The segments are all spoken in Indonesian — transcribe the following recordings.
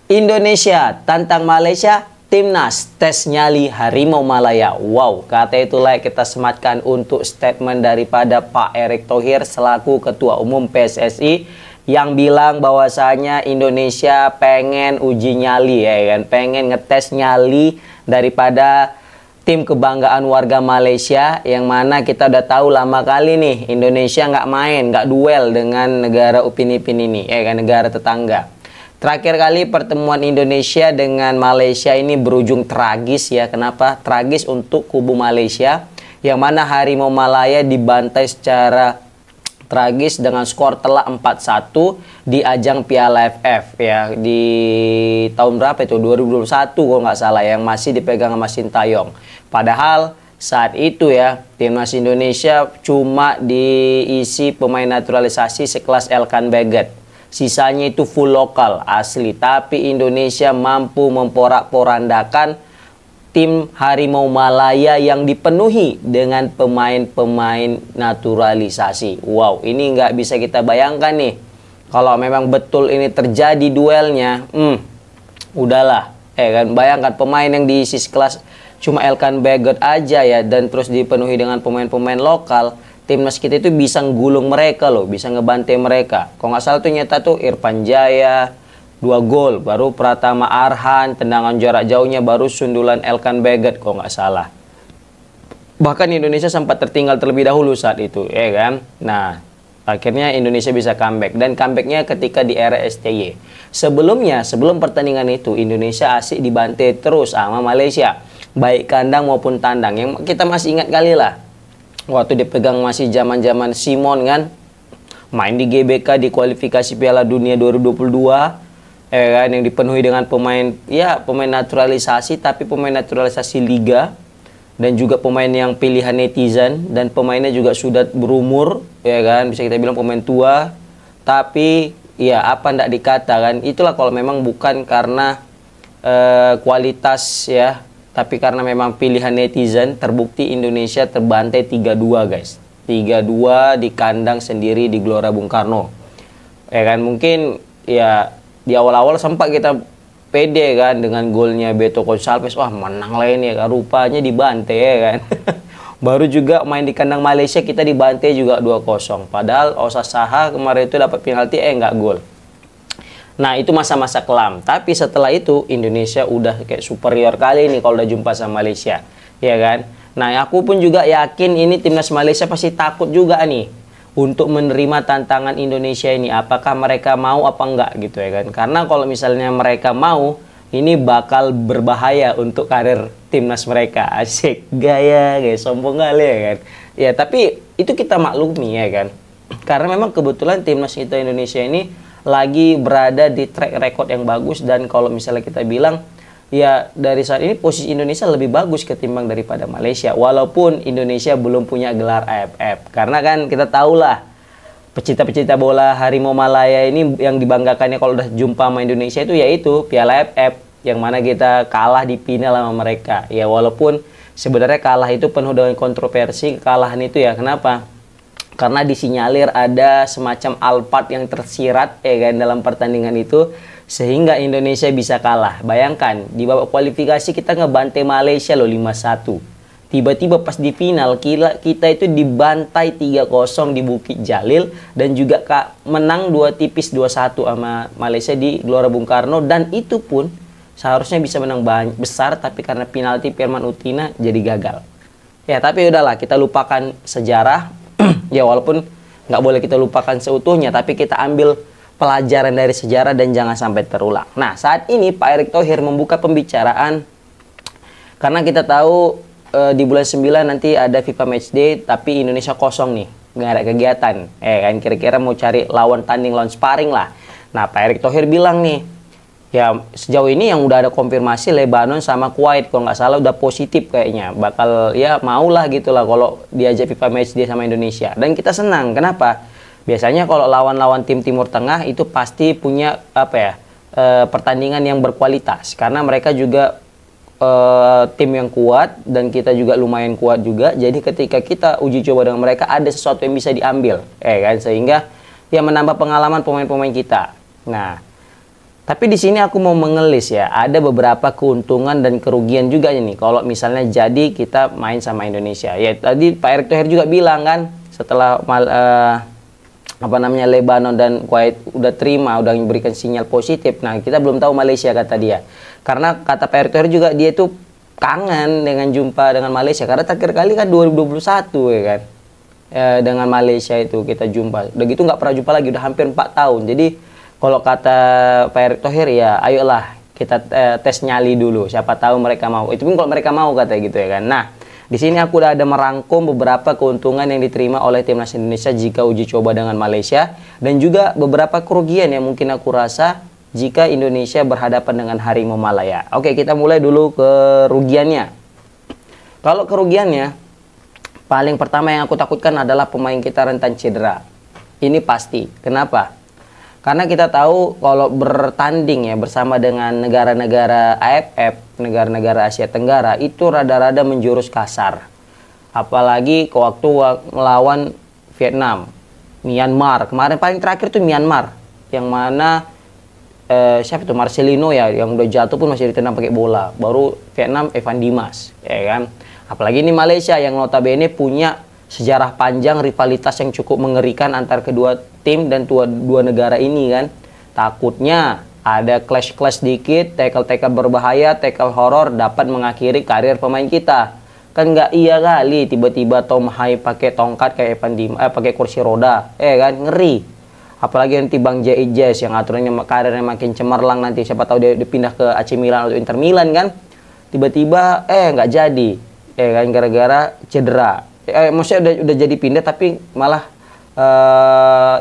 Indonesia tantang Malaysia, Timnas tes nyali Harimau Malaya. Wow, kata itu layak kita sematkan untuk statement daripada Pak Erick Thohir selaku Ketua Umum PSSI yang bilang bahwasanya Indonesia pengen uji nyali ya kan, pengen ngetes nyali daripada tim kebanggaan warga Malaysia, yang mana kita udah tahu lama kali nih Indonesia nggak main, nggak duel dengan negara Upin Ipin ini ya kan, negara tetangga. Terakhir kali pertemuan Indonesia dengan Malaysia ini berujung tragis ya. Kenapa? Tragis untuk kubu Malaysia, yang mana Harimau Malaya dibantai secara tragis dengan skor telak 4-1 di ajang Piala AFF ya, di tahun berapa itu? 2021 kalau nggak salah, yang masih dipegang sama Sintayong. Padahal saat itu ya timnas Indonesia cuma diisi pemain naturalisasi sekelas Elkan Baggett. Sisanya itu full lokal asli, tapi Indonesia mampu memporak-porandakan tim Harimau Malaya yang dipenuhi dengan pemain-pemain naturalisasi. Wow, ini nggak bisa kita bayangkan nih. Kalau memang betul ini terjadi duelnya, udahlah. Kan bayangkan pemain yang diisi kelas cuma Elkan Baggett aja ya, dan terus dipenuhi dengan pemain-pemain lokal. Timnas kita itu bisa gulung mereka loh, bisa ngebantai mereka. Kalau nggak salah tuh nyata tuh Irfan Jaya 2 gol, baru Pratama Arhan tendangan jarak jauhnya, baru sundulan Elkan Baggett kalau nggak salah. Bahkan Indonesia sempat tertinggal terlebih dahulu saat itu, ya kan? Nah, akhirnya Indonesia bisa comeback, dan comebacknya ketika di era STY. Sebelumnya, sebelum pertandingan itu Indonesia asik dibantai terus sama Malaysia, baik kandang maupun tandang. Yang kita masih ingat kali lah, waktu dipegang masih zaman-zaman Simon kan, main di GBK di kualifikasi Piala Dunia 2022, kan, yang dipenuhi dengan pemain naturalisasi, tapi pemain naturalisasi liga, dan juga pemain yang pilihan netizen, dan pemainnya juga sudah berumur, ya kan, bisa kita bilang pemain tua. Tapi ya apa ndak dikatakan, itulah kalau memang bukan karena kualitas ya, tapi karena memang pilihan netizen, terbukti Indonesia terbantai 3-2 guys. 3-2 di kandang sendiri di Gelora Bung Karno. Ya kan, mungkin ya di awal-awal sempat kita pede kan dengan golnya Beto Gonçalves. Wah, menang lah ini ya, rupanya dibantai ya kan. Baru juga main di kandang Malaysia kita dibantai juga 2-0. Padahal Osa Saha kemarin itu dapat penalti nggak gol. Nah, itu masa-masa kelam. Tapi setelah itu Indonesia udah kayak superior kali nih kalau udah jumpa sama Malaysia, ya kan? Nah, aku pun juga yakin ini timnas Malaysia pasti takut juga nih untuk menerima tantangan Indonesia ini. Apakah mereka mau apa enggak gitu ya kan? Karena kalau misalnya mereka mau, ini bakal berbahaya untuk karir timnas mereka. Asik, gaya, sombong kali ya kan? Ya, tapi itu kita maklumi ya kan? Karena memang kebetulan timnas kita Indonesia ini lagi berada di track record yang bagus, dan kalau misalnya kita bilang ya dari saat ini posisi Indonesia lebih bagus ketimbang daripada Malaysia, walaupun Indonesia belum punya gelar AFF. Karena kan kita tahulah pecinta-pecinta bola Harimau Malaya ini yang dibanggakannya kalau udah jumpa sama Indonesia itu yaitu Piala AFF, yang mana kita kalah di final sama mereka. Ya walaupun sebenarnya kalah itu penuh dengan kontroversi, kekalahan itu ya. Kenapa? Karena disinyalir ada semacam alpat yang tersirat ya kan dalam pertandingan itu, sehingga Indonesia bisa kalah. Bayangkan di babak kualifikasi kita ngebantai Malaysia loh 5-1. Tiba-tiba pas di final kita itu dibantai 3-0 di Bukit Jalil, dan juga menang 2 tipis 2-1 sama Malaysia di Gelora Bung Karno, dan itu pun seharusnya bisa menang besar, tapi karena penalti Firman Utina jadi gagal. Ya tapi udahlah, kita lupakan sejarah. Ya walaupun nggak boleh kita lupakan seutuhnya, tapi kita ambil pelajaran dari sejarah dan jangan sampai terulang. Nah, saat ini Pak Erick Thohir membuka pembicaraan karena kita tahu di bulan 9 nanti ada FIFA Matchday, tapi Indonesia kosong nih, nggak ada kegiatan. Kan kira-kira mau cari lawan tanding, lawan sparring lah. Nah, Pak Erick Thohir bilang nih, ya sejauh ini yang udah ada konfirmasi Lebanon sama Kuwait, kalau nggak salah udah positif kayaknya, bakal ya maulah gitulah kalau diajak FIFA Matchday sama Indonesia. Dan kita senang. Kenapa? Biasanya kalau lawan-lawan tim Timur Tengah itu pasti punya pertandingan yang berkualitas, karena mereka juga tim yang kuat dan kita juga lumayan kuat juga. Jadi ketika kita uji coba dengan mereka ada sesuatu yang bisa diambil, kan, sehingga ya menambah pengalaman pemain-pemain kita. Nah, Tapi di sini aku mau mengelis ya, ada beberapa keuntungan dan kerugian juga nih kalau misalnya jadi kita main sama Indonesia. Ya tadi Pak Erick Thohir juga bilang kan, setelah apa namanya Lebanon dan Kuwait udah terima, udah memberikan sinyal positif. Nah, kita belum tahu Malaysia kata dia. Karena kata Pak Erick Thohir juga dia itu kangen dengan jumpa dengan Malaysia karena terakhir kali kan 2021 ya kan. Dengan Malaysia itu kita jumpa. Udah gitu nggak pernah jumpa lagi, udah hampir 4 tahun. Jadi kalau kata Pak Erick Thohir ya, ayolah kita tes nyali dulu. Siapa tahu mereka mau. Itu pun kalau mereka mau katanya gitu ya kan. Nah, di sini aku udah ada merangkum beberapa keuntungan yang diterima oleh timnas Indonesia jika uji coba dengan Malaysia dan juga beberapa kerugian yang mungkin aku rasa jika Indonesia berhadapan dengan Harimau Malaya. Oke, kita mulai dulu kerugiannya. Kalau kerugiannya, paling pertama yang aku takutkan adalah pemain kita rentan cedera. Ini pasti. Kenapa? Karena kita tahu kalau bertanding ya bersama dengan negara-negara AFF, negara-negara Asia Tenggara itu rada-rada menjurus kasar. Apalagi waktu melawan Vietnam, Myanmar. Kemarin paling terakhir tuh Myanmar, yang mana siapa itu Marcelino ya, yang udah jatuh pun masih ditendang pakai bola. Baru Vietnam Evan Dimas, ya kan. Apalagi ini Malaysia yang notabene punya sejarah panjang rivalitas yang cukup mengerikan antar kedua tim dan dua negara ini kan. Takutnya ada clash-clash dikit, tackle-tackle berbahaya, tackle horor dapat mengakhiri karir pemain kita. Kan nggak iya kali tiba-tiba Tom Hai pakai tongkat kayak Evan Dimas, pakai kursi roda, kan ngeri. Apalagi nanti Bang Jais yang aturannya karirnya makin cemerlang, nanti siapa tahu dia pindah ke AC Milan atau Inter Milan kan. Tiba-tiba nggak jadi. Kan gara-gara cedera. Maksudnya udah jadi pindah tapi malah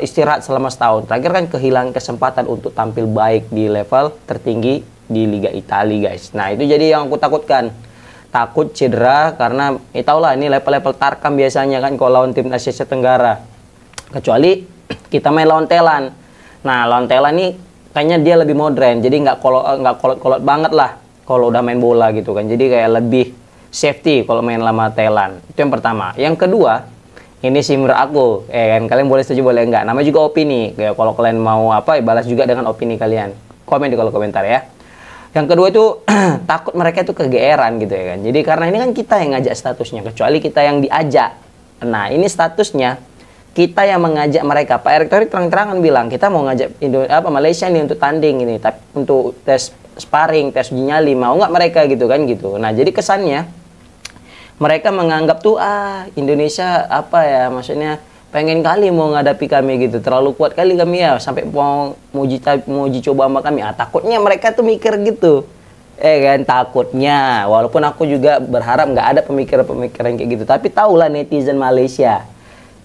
istirahat selama setahun. Terakhir kan kehilangan kesempatan untuk tampil baik di level tertinggi di Liga Italia guys. Nah itu jadi yang aku takutkan. Takut cedera karena tau lah ini level-level tarkam biasanya kan kalau lawan tim Asia Tenggara. Kecuali kita main lawan Thailand. Nah lawan Thailand ini kayaknya dia lebih modern. Jadi nggak kolot-kolot banget lah kalau udah main bola gitu kan. Jadi kayak lebih safety kalau main lama Thailand. Itu yang pertama. Yang kedua, ini sih menurut aku, kan kalian boleh setuju boleh enggak. Namanya juga opini. Kayak kalau kalian mau apa, balas juga dengan opini kalian. Komen di kolom komentar ya. Yang kedua itu takut mereka itu kegeeran gitu ya kan. Jadi karena ini kan kita yang ngajak statusnya, kecuali kita yang diajak. Nah, ini statusnya kita yang mengajak mereka. Pak Erick Thohir terang-terangan bilang, kita mau ngajak Malaysia nih untuk tanding ini, tapi untuk tes sparring, tes uji nyali, mau nggak mereka gitu kan gitu. Nah, jadi kesannya mereka menganggap tuh Indonesia apa ya, maksudnya pengen kali mau ngadapi kami gitu, terlalu kuat kali kami ya sampai mau uji coba sama kami. Takutnya mereka tuh mikir gitu, kan takutnya. Walaupun aku juga berharap nggak ada pemikiran kayak gitu, tapi tahulah netizen Malaysia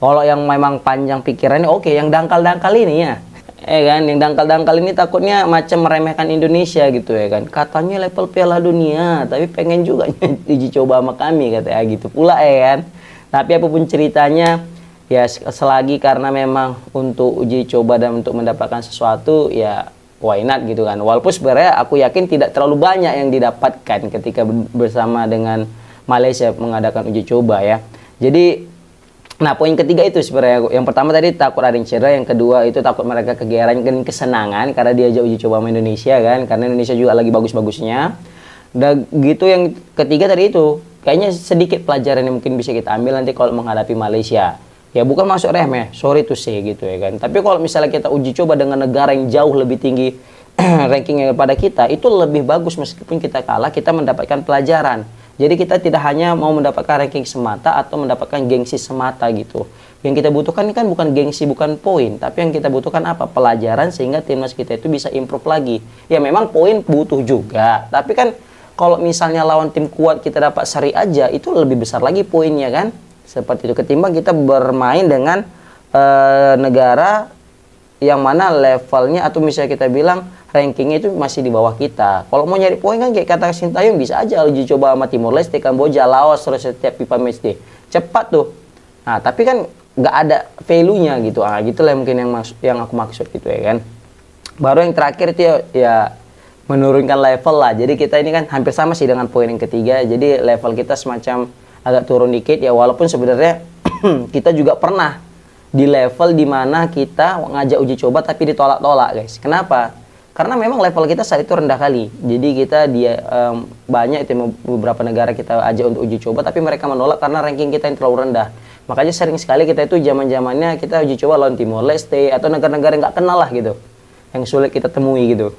kalau yang memang panjang pikirannya, oke, yang dangkal-dangkal ini ya. Kan yang dangkal-dangkal ini takutnya macam meremehkan Indonesia gitu ya kan. Katanya level Piala Dunia, tapi pengen juga uji coba sama kami katanya gitu pula kan. Tapi apapun ceritanya ya selagi karena memang untuk uji coba dan untuk mendapatkan sesuatu ya why not gitu kan. Walaupun sebenarnya aku yakin tidak terlalu banyak yang didapatkan ketika bersama dengan Malaysia mengadakan uji coba ya. Jadi nah, poin ketiga itu sebenarnya. Yang pertama tadi takut ada yang cedera, yang kedua itu takut mereka kegeeran dan kesenangan karena diajak uji coba sama Indonesia kan, karena Indonesia juga lagi bagus-bagusnya. Dan gitu yang ketiga tadi itu, kayaknya sedikit pelajaran yang mungkin bisa kita ambil nanti kalau menghadapi Malaysia. Ya bukan masuk remeh, sorry to say gitu ya kan. Tapi kalau misalnya kita uji coba dengan negara yang jauh lebih tinggi rankingnya daripada kita, itu lebih bagus meskipun kita kalah, kita mendapatkan pelajaran. Jadi kita tidak hanya mau mendapatkan ranking semata atau mendapatkan gengsi semata gitu. Yang kita butuhkan ini kan bukan gengsi, bukan poin. Tapi yang kita butuhkan apa? Pelajaran sehingga timnas kita itu bisa improve lagi. Ya memang poin butuh juga. Tapi kan kalau misalnya lawan tim kuat kita dapat seri aja, itu lebih besar lagi poinnya kan. Seperti itu. Ketimbang kita bermain dengan negara yang mana levelnya atau misalnya kita bilang rankingnya itu masih di bawah kita. Kalau mau nyari poin kan kayak kata Sintayong bisa aja uji coba sama Timor Leste, Kamboja, Laos, terus setiap FIFA match day. Cepat tuh. Nah, tapi kan nggak ada value-nya gitu. Gitulah mungkin yang aku maksud gitu ya kan. Baru yang terakhir itu ya menurunkan level lah. Jadi kita ini kan hampir sama sih dengan poin yang ketiga. Jadi level kita semacam agak turun dikit ya, walaupun sebenarnya kita juga pernah di level dimana kita ngajak uji coba tapi ditolak-tolak guys. Kenapa? karena memang level kita saat itu rendah kali. Jadi kita banyak itu beberapa negara kita ajak untuk uji coba, tapi mereka menolak karena ranking kita yang terlalu rendah. Makanya sering sekali kita itu zaman-zamannya kita uji coba lawan Timor Leste atau negara-negara yang nggak kenal lah gitu, yang sulit kita temui gitu.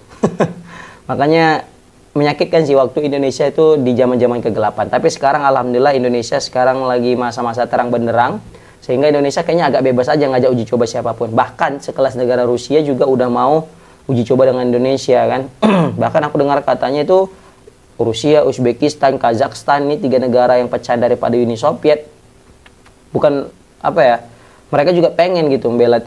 Makanya menyakitkan sih waktu Indonesia itu di zaman-zaman kegelapan. Tapi sekarang alhamdulillah Indonesia sekarang lagi masa-masa terang benderang, sehingga Indonesia kayaknya agak bebas aja ngajak uji coba siapapun. Bahkan sekelas negara Rusia juga udah mau uji coba dengan Indonesia kan. Bahkan aku dengar katanya itu Rusia, Uzbekistan, Kazakhstan, ini 3 negara yang pecah daripada Uni Soviet. Bukan apa ya, mereka juga pengen gitu membela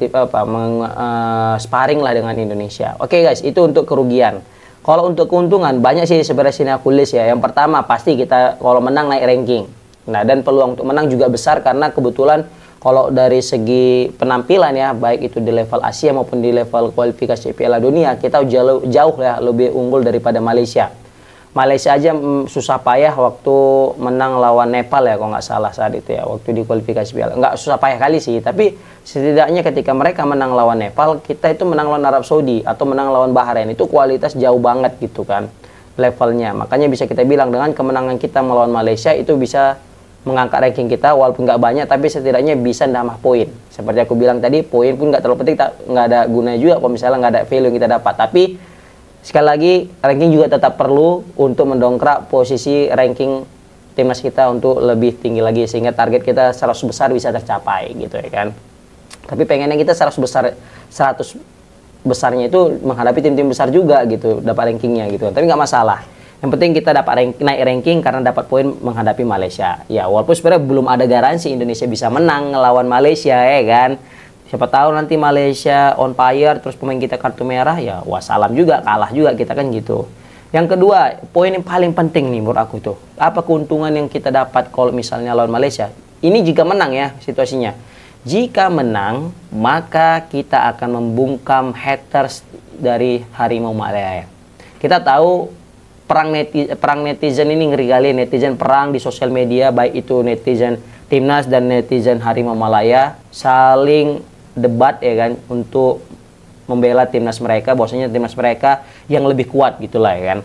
sparring lah dengan Indonesia. Oke guys, itu untuk kerugian. Kalau untuk keuntungan banyak sih sebenarnya sini aku list ya. Yang pertama pasti kita kalau menang naik ranking. Nah, dan peluang untuk menang juga besar karena kebetulan kalau dari segi penampilan ya, baik itu di level Asia maupun di level kualifikasi Piala Dunia, kita jauh ya lebih unggul daripada Malaysia. Malaysia aja susah payah waktu menang lawan Nepal ya, kalau nggak salah saat itu ya, waktu di kualifikasi Piala. Nggak susah payah kali sih, tapi setidaknya ketika mereka menang lawan Nepal, kita itu menang lawan Arab Saudi atau menang lawan Bahrain, itu kualitas jauh banget gitu kan levelnya. Makanya bisa kita bilang dengan kemenangan kita melawan Malaysia itu bisa mengangkat ranking kita, walaupun nggak banyak tapi setidaknya bisa nambah poin. Seperti aku bilang tadi, poin pun nggak terlalu penting, nggak ada gunanya juga kalau misalnya nggak ada value yang kita dapat. Tapi sekali lagi ranking juga tetap perlu untuk mendongkrak posisi ranking timnas kita untuk lebih tinggi lagi, sehingga target kita 100 besar bisa tercapai gitu ya kan. Tapi pengennya kita 100 besarnya itu menghadapi tim-tim besar juga gitu, dapat rankingnya gitu. Tapi nggak masalah. Yang penting kita dapat naik ranking karena dapat poin menghadapi Malaysia. Ya, walaupun sebenarnya belum ada garansi Indonesia bisa menang ngelawan Malaysia ya kan. Siapa tahu nanti Malaysia on fire terus pemain kita kartu merah, ya wassalam juga, kalah juga kita kan gitu. Yang kedua, poin yang paling penting nih menurut aku tuh, apa keuntungan yang kita dapat kalau misalnya lawan Malaysia? Ini jika menang ya situasinya. Jika menang, maka kita akan membungkam haters dari Harimau Malaya. Kita tahu perang netizen ini ngeri kali. Netizen perang di sosial media, baik itu netizen timnas dan netizen Harimau Malaya, saling debat ya kan untuk membela timnas mereka, bahwasanya timnas mereka yang lebih kuat gitulah ya kan.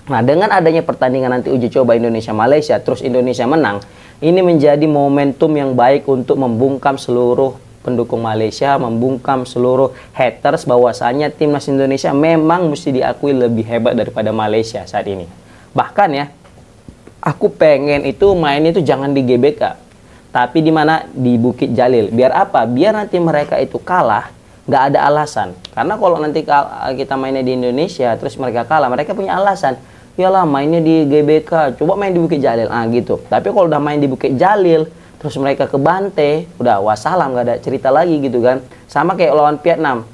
Nah, dengan adanya pertandingan nanti uji coba Indonesia Malaysia terus Indonesia menang, ini menjadi momentum yang baik untuk membungkam seluruh pendukung Malaysia, membungkam seluruh haters bahwasanya timnas Indonesia memang mesti diakui lebih hebat daripada Malaysia saat ini. Bahkan ya, aku pengen itu mainnya itu jangan di GBK, tapi di mana, di Bukit Jalil. Biar apa? Biar nanti mereka itu kalah, nggak ada alasan. Karena kalau nanti kita mainnya di Indonesia terus mereka kalah, mereka punya alasan. Yalah mainnya di GBK, coba main di Bukit Jalil, gitu. Tapi kalau udah main di Bukit Jalil terus mereka ke Bantai, udah wassalam, nggak ada cerita lagi gitu kan. Sama kayak lawan Vietnam.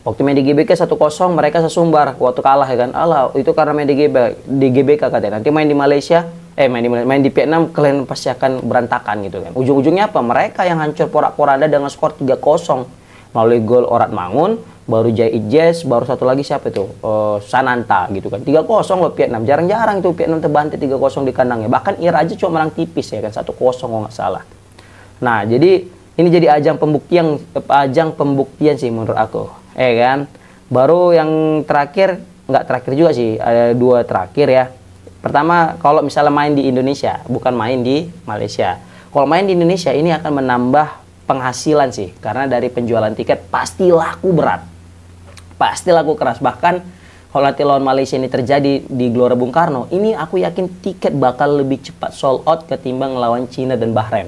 Waktu main di GBK 1-0 mereka sesumbar waktu kalah ya kan. Alah, itu karena main di GBK katanya. Nanti main di Malaysia, main di Vietnam kalian pasti akan berantakan gitu kan. Ujung-ujungnya apa? Mereka yang hancur porak-poranda dengan skor 3-0 melalui gol Orat Mangun, baru Jai Ijaz, baru satu lagi siapa itu? Sananta gitu kan. 3-0 loh Vietnam. Jarang-jarang itu Vietnam terbantai 3-0 di kandangnya. Bahkan Irak aja cuma menang tipis ya kan, 1-0 kalau nggak salah. Nah, jadi ini jadi ajang pembuktian sih menurut aku. Kan? Baru yang terakhir, nggak terakhir juga sih, ada 2 terakhir ya. Pertama, kalau misalnya main di Indonesia, bukan main di Malaysia. Kalau main di Indonesia ini akan menambah penghasilan sih, karena dari penjualan tiket pasti laku berat, pasti laku keras. Bahkan kalau nanti lawan Malaysia ini terjadi di Gelora Bung Karno, ini aku yakin tiket bakal lebih cepat sold out ketimbang lawan Cina dan Bahrain.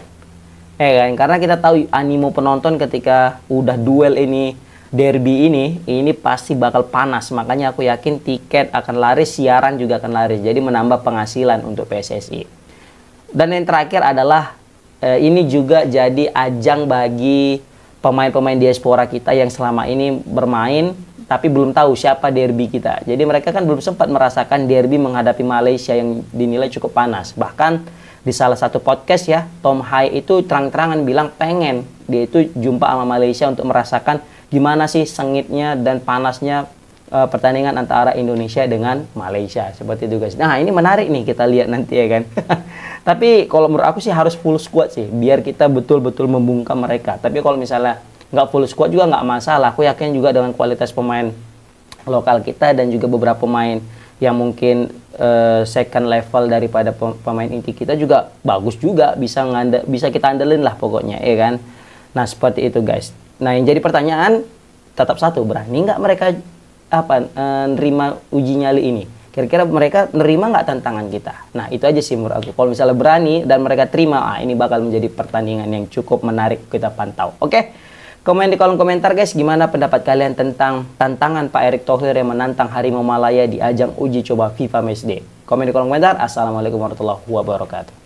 Kan? Karena kita tahu animo penonton ketika udah duel ini, derby ini pasti bakal panas. Makanya aku yakin tiket akan laris, siaran juga akan laris. Jadi menambah penghasilan untuk PSSI. Dan yang terakhir adalah ini juga jadi ajang bagi pemain-pemain diaspora kita yang selama ini bermain tapi belum tahu siapa derby kita. Jadi mereka kan belum sempat merasakan derby menghadapi Malaysia yang dinilai cukup panas. Bahkan di salah satu podcast ya, Tom Hai itu terang-terangan bilang pengen dia itu jumpa sama Malaysia untuk merasakan gimana sih sengitnya dan panasnya pertandingan antara Indonesia dengan Malaysia. Seperti itu guys. Nah, ini menarik nih kita lihat nanti ya kan. Tapi kalau menurut aku sih harus full squad sih, biar kita betul-betul membungkam mereka. Tapi kalau misalnya nggak full squad juga nggak masalah. Aku yakin juga dengan kualitas pemain lokal kita dan juga beberapa pemain yang mungkin second level daripada pemain inti kita juga bagus juga, bisa kita andelin lah pokoknya, ya kan. Nah seperti itu guys. Nah yang jadi pertanyaan tetap satu, berani nggak mereka nerima uji nyali ini? Kira-kira mereka nerima nggak tantangan kita? Nah itu aja sih menurut aku. Kalau misalnya berani dan mereka terima, ini bakal menjadi pertandingan yang cukup menarik kita pantau. Oke? Komen di kolom komentar guys, gimana pendapat kalian tentang tantangan Pak Erick Thohir yang menantang Harimau Malaya di ajang uji coba FIFA Matchday? Komen di kolom komentar. Assalamualaikum warahmatullahi wabarakatuh.